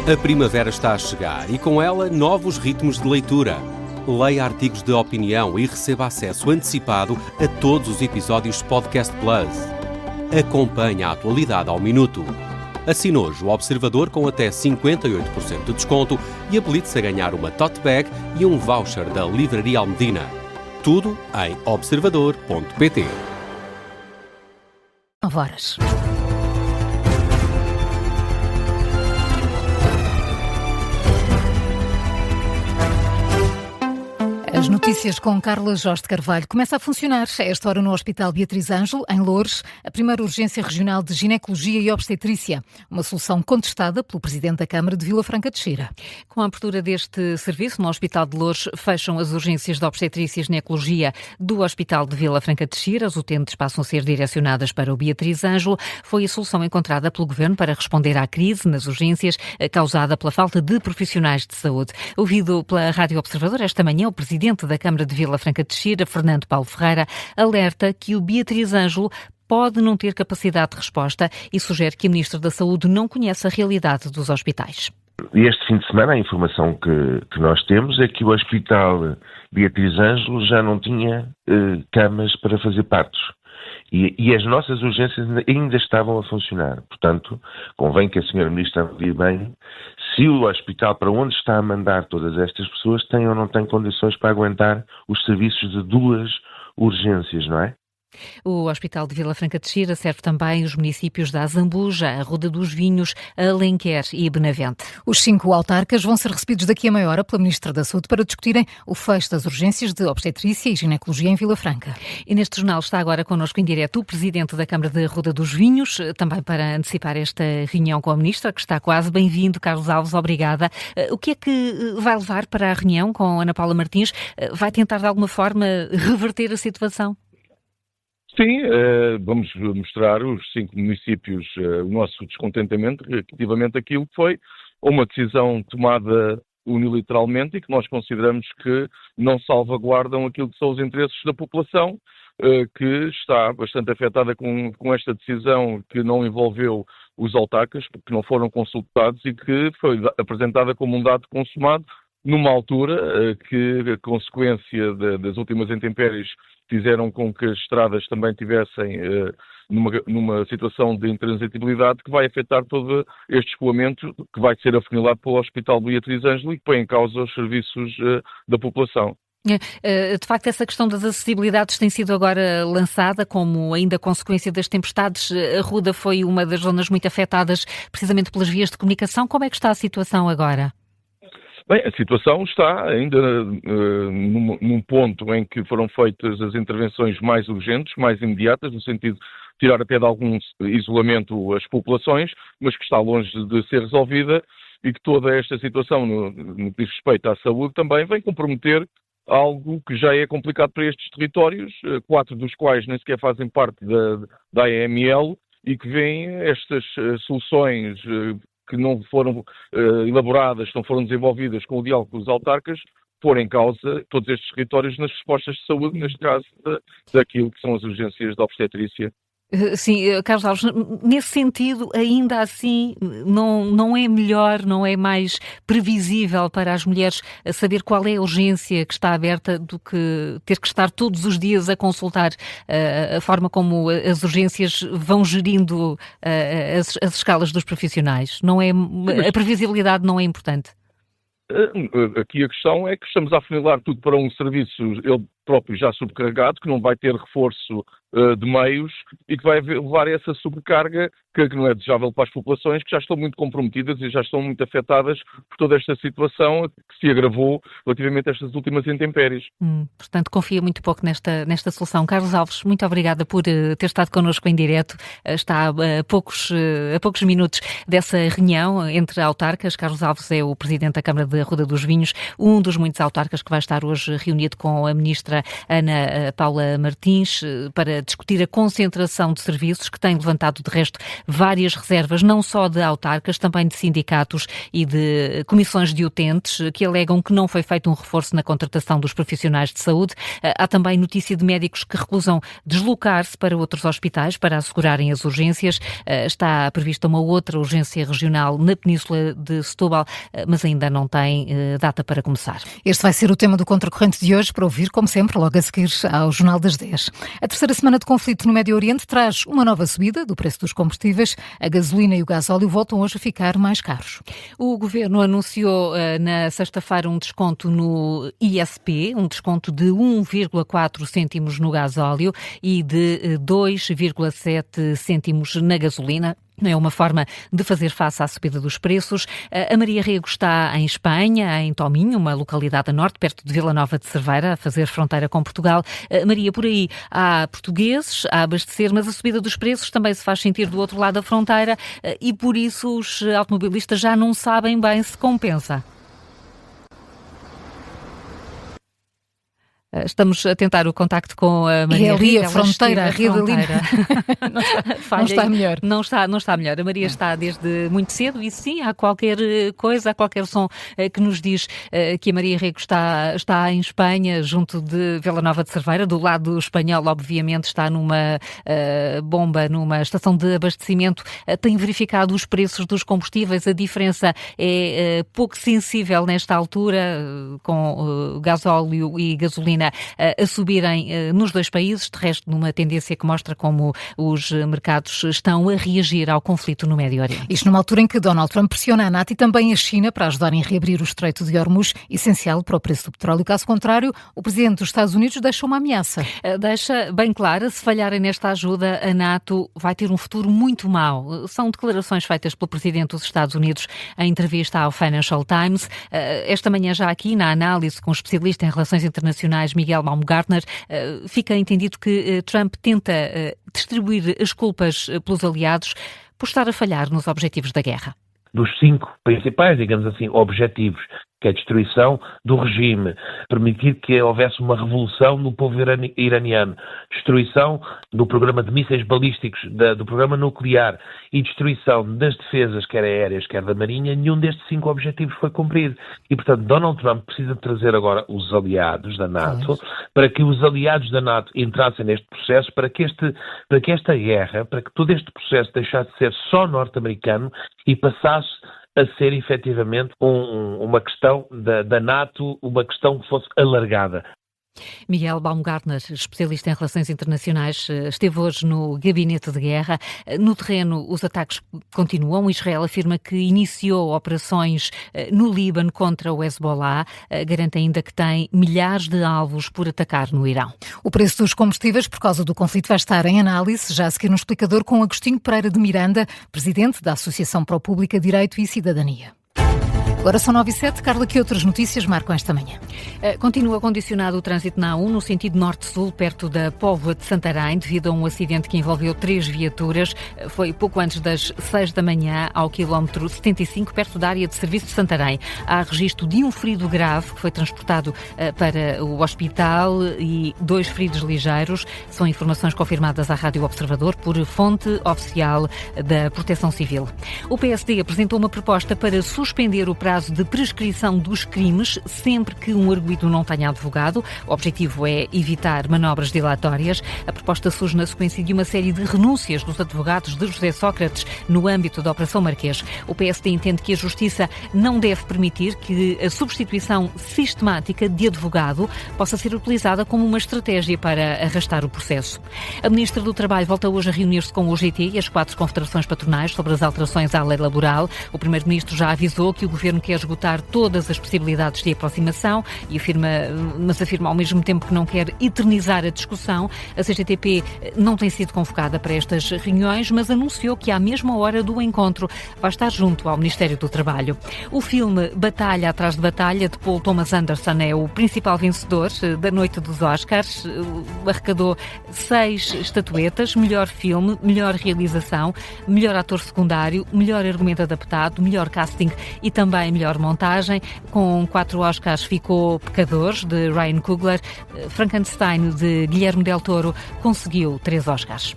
A primavera está a chegar e com ela novos ritmos de leitura. Leia artigos de opinião e receba acesso antecipado a todos os episódios de Podcast Plus. Acompanhe a atualidade ao minuto. Assine hoje o Observador com até 58% de desconto e habilite-se a ganhar uma tote bag e um voucher da Livraria Almedina. Tudo em observador.pt. Horas. As notícias com Carla Jorge de Carvalho. Começa a funcionar a esta hora no Hospital Beatriz Ângelo, em Loures, a primeira urgência regional de ginecologia e obstetrícia. Uma solução contestada pelo Presidente da Câmara de Vila Franca de Xira. Com a abertura deste serviço no Hospital de Loures, fecham as urgências de obstetrícia e ginecologia do Hospital de Vila Franca de Xira. As utentes passam a ser direcionadas para o Beatriz Ângelo. Foi a solução encontrada pelo Governo para responder à crise nas urgências causada pela falta de profissionais de saúde. Ouvido pela Rádio Observador esta manhã, o Presidente da Câmara de Vila Franca de Xira, Fernando Paulo Ferreira, alerta que o Beatriz Ângelo pode não ter capacidade de resposta e sugere que a Ministra da Saúde não conhece a realidade dos hospitais. Este fim de semana a informação que nós temos é que o Hospital Beatriz Ângelo já não tinha camas para fazer partos. E as nossas urgências ainda estavam a funcionar. Portanto, convém que a Sra. Ministra avalie bem se o hospital para onde está a mandar todas estas pessoas tem ou não tem condições para aguentar os serviços de duas urgências, não é? O Hospital de Vila Franca de Xira serve também os municípios da Azambuja, a Ruda dos Vinhos, Alenquer e Benavente. Os 5 autarcas vão ser recebidos daqui a meia hora pela Ministra da Saúde para discutirem o fecho das urgências de obstetrícia e ginecologia em Vila Franca. E neste jornal está agora connosco em direto o Presidente da Câmara de Ruda dos Vinhos, também para antecipar esta reunião com a Ministra, que está quase. Bem-vindo, Carlos Alves, obrigada. O que é que vai levar para a reunião com Ana Paula Martins? Vai tentar de alguma forma reverter a situação? Sim, vamos mostrar os 5 municípios o nosso descontentamento relativamente àquilo que foi uma decisão tomada unilateralmente e que nós consideramos que não salvaguardam aquilo que são os interesses da população, que está bastante afetada com esta decisão que não envolveu os autarcas, que não foram consultados e que foi apresentada como um dado consumado numa altura que a consequência das últimas intempéries fizeram com que as estradas também tivessem numa situação de intransitibilidade que vai afetar todo este escoamento que vai ser afunilado pelo Hospital Beatriz Ângelo e que põe em causa os serviços da população. De facto, essa questão das acessibilidades tem sido agora lançada como ainda consequência das tempestades. A Ruda foi uma das zonas muito afetadas precisamente pelas vias de comunicação. Como é que está a situação agora? Bem, a situação está ainda num ponto em que foram feitas as intervenções mais urgentes, mais imediatas, no sentido de tirar até de algum isolamento as populações, mas que está longe de ser resolvida e que toda esta situação, no que diz respeito à saúde, também vem comprometer algo que já é complicado para estes territórios, 4 dos quais nem sequer fazem parte da AML e que veem estas soluções que não foram elaboradas, não foram desenvolvidas com o diálogo com os autarcas, pôr em causa todos estes territórios nas respostas de saúde, neste caso daquilo que são as urgências de obstetrícia. Sim, Carlos Alves, nesse sentido, ainda assim, não é melhor, não é mais previsível para as mulheres saber qual é a urgência que está aberta do que ter que estar todos os dias a consultar a forma como as urgências vão gerindo as escalas dos profissionais? Não é, a previsibilidade não é importante? Aqui a questão é que estamos a afunilar tudo para um serviço, ele próprio já subcarregado, que não vai ter reforço de meios e que vai levar a essa sobrecarga que não é desejável para as populações, que já estão muito comprometidas e já estão muito afetadas por toda esta situação que se agravou relativamente a estas últimas intempéries. Portanto, confia muito pouco nesta solução. Carlos Alves, muito obrigada por ter estado connosco em direto. Está a poucos minutos dessa reunião entre autarcas. Carlos Alves é o Presidente da Câmara de Ruda dos Vinhos, um dos muitos autarcas que vai estar hoje reunido com a Ministra Ministra Ana Paula Martins para discutir a concentração de serviços que tem levantado, de resto, várias reservas, não só de autarcas, também de sindicatos e de comissões de utentes, que alegam que não foi feito um reforço na contratação dos profissionais de saúde. Há também notícia de médicos que recusam deslocar-se para outros hospitais para assegurarem as urgências. Está prevista uma outra urgência regional na Península de Setúbal, mas ainda não tem data para começar. Este vai ser o tema do Contracorrente de hoje, para ouvir, como sempre, logo a seguir ao Jornal das 10. A terceira semana de conflito no Médio Oriente traz uma nova subida do preço dos combustíveis. A gasolina e o gasóleo voltam hoje a ficar mais caros. O Governo anunciou na sexta-feira um desconto no ISP, um desconto de 1,4 cêntimos no gasóleo e de 2,7 cêntimos na gasolina. É uma forma de fazer face à subida dos preços. A Maria Rego está em Espanha, em Tominho, uma localidade a norte, perto de Vila Nova de Cerveira, a fazer fronteira com Portugal. Maria, por aí há portugueses a abastecer, mas a subida dos preços também se faz sentir do outro lado da fronteira e por isso os automobilistas já não sabem bem se compensa. Estamos a tentar o contacto com a Maria Rego. A fronteira, a Rio da Lima. Não está melhor. Não está melhor. A Maria está desde muito cedo e sim, há qualquer coisa, há qualquer som que nos diz que a Maria Rego está em Espanha, junto de Vila Nova de Cerveira. Do lado espanhol, obviamente, está numa bomba, numa estação de abastecimento. Tem verificado os preços dos combustíveis. A diferença é pouco sensível nesta altura, com gasóleo e gasolina a subirem nos dois países, de resto numa tendência que mostra como os mercados estão a reagir ao conflito no Médio Oriente. Isto numa altura em que Donald Trump pressiona a NATO e também a China para ajudarem a reabrir o Estreito de Hormuz, essencial para o preço do petróleo. Caso contrário, o presidente dos Estados Unidos deixa uma ameaça. Deixa bem clara, se falharem nesta ajuda, a NATO vai ter um futuro muito mau. São declarações feitas pelo presidente dos Estados Unidos em entrevista ao Financial Times. Esta manhã já aqui, na análise com o especialista em relações internacionais Miguel Baumgartner, fica entendido que Trump tenta distribuir as culpas pelos aliados por estar a falhar nos objetivos da guerra. Dos 5 principais, digamos assim, objetivos, que é a destruição do regime, permitir que houvesse uma revolução no povo iraniano, destruição do programa de mísseis balísticos, do programa nuclear e destruição das defesas, quer aéreas, quer da marinha, nenhum destes 5 objetivos foi cumprido. E, portanto, Donald Trump precisa trazer agora os aliados da NATO, para que os aliados da NATO entrassem neste processo, para que esta guerra, para que todo este processo deixasse de ser só norte-americano e passasse a ser efetivamente uma questão da NATO, uma questão que fosse alargada. Miguel Baumgartner, especialista em relações internacionais, esteve hoje no gabinete de guerra. No terreno, os ataques continuam. Israel afirma que iniciou operações no Líbano contra o Hezbollah. Garante ainda que tem milhares de alvos por atacar no Irão. O preço dos combustíveis, por causa do conflito, vai estar em análise, já a seguir no explicador com Agostinho Pereira de Miranda, presidente da Associação Pró-Pública, Direito e Cidadania. Agora são 9h07. Carla, que outras notícias marcam esta manhã? Continua condicionado o trânsito na A1 no sentido norte-sul, perto da Póvoa de Santarém, devido a um acidente que envolveu 3 viaturas. Foi pouco antes das 6 da manhã, ao quilómetro 75, perto da área de serviço de Santarém. Há registro de um ferido grave que foi transportado para o hospital e 2 feridos ligeiros. São informações confirmadas à Rádio Observador por fonte oficial da Proteção Civil. O PSD apresentou uma proposta para suspender o prazo de prescrição dos crimes sempre que um arguido não tenha advogado. O objetivo é evitar manobras dilatórias. A proposta surge na sequência de uma série de renúncias dos advogados de José Sócrates no âmbito da Operação Marquês. O PSD entende que a Justiça não deve permitir que a substituição sistemática de advogado possa ser utilizada como uma estratégia para arrastar o processo. A Ministra do Trabalho volta hoje a reunir-se com o UGT e as 4 confederações patronais sobre as alterações à lei laboral. O Primeiro-Ministro já avisou que o Governo quer esgotar todas as possibilidades de aproximação mas afirma ao mesmo tempo que não quer eternizar a discussão. A CGTP não tem sido convocada para estas reuniões, mas anunciou que à mesma hora do encontro vai estar junto ao Ministério do Trabalho. O filme Batalha atrás de Batalha, de Paul Thomas Anderson, é o principal vencedor da noite dos Oscars. Arrecadou 6 estatuetas: melhor filme, melhor realização, melhor ator secundário, melhor argumento adaptado, melhor casting e também em melhor montagem. Com 4 Oscars ficou Pecadores, de Ryan Coogler. Frankenstein, de Guillermo del Toro, conseguiu 3 Oscars.